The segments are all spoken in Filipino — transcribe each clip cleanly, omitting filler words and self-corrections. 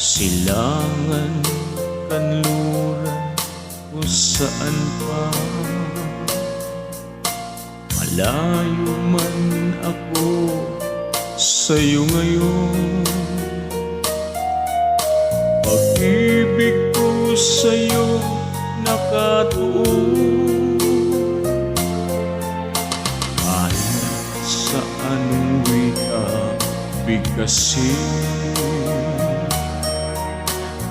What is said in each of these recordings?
Silangan, kanluran, kung saan pa. Malayo man ako sa'yo ngayon, pag-ibig ko sa'yo nakatuon. Kahit sa anong wika bigkasin,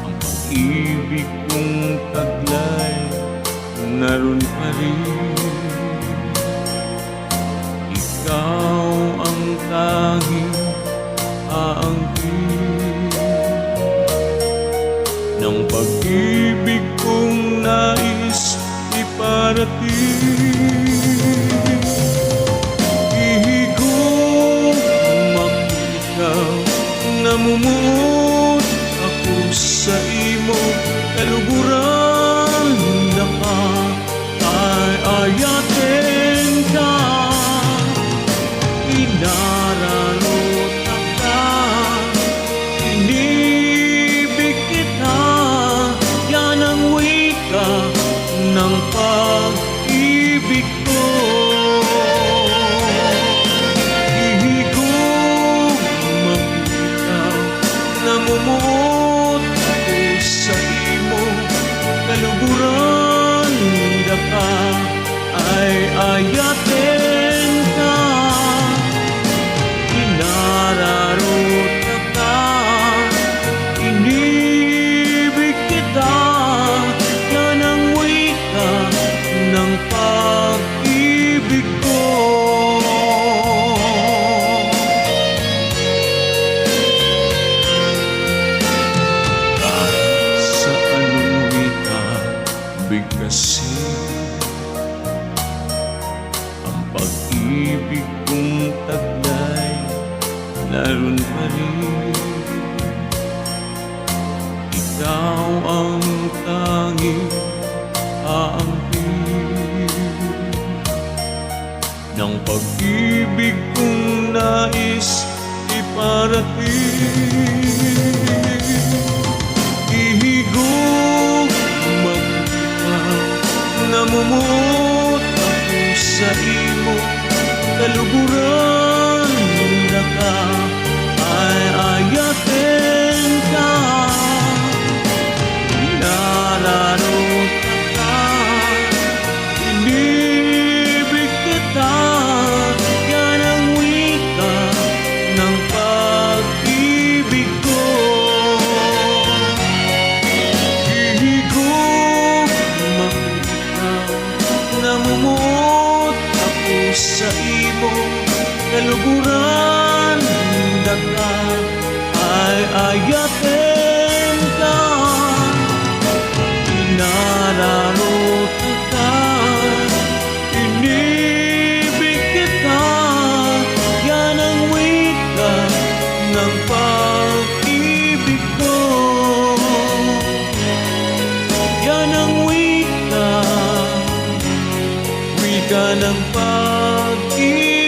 ang pag-ibig kong taglay naroon pa rin. Ikaw ang tanging aangkin ng pag-ibig kong nais iparating. Ihigong makitaw, namumuot ako sa imo kaluguran na ka ay ayatin ka. Inararot ka, inibig kita, yan ang wika ng pag-ibig ko. Ihigong makitaw, namumuot ako sa imo kaluguran na ka ay ayatin ka. Inararot ka, inibig kita, yan ang wika ng pag-ibig ko. Kahit sa anong wika bigkasin, ang pag-ibig kong taglay naroon pa rin. Ikaw ang tanging aangkin ng pag-ibig kong nais iparating. Ihigog magkita, namumuot ako sa imo kaluguran na ka ay ayatin ka. Inararot ka, inibig kita, yan ang wika ng pag-ibig ko. Ihigog makita, namumuot ako sa imo kaluguran na ka ay ayatin ka. Inararot ka, inibig kita, yan ang wika ng pag-ibig ko. Yan ang wika ng pag-ibig.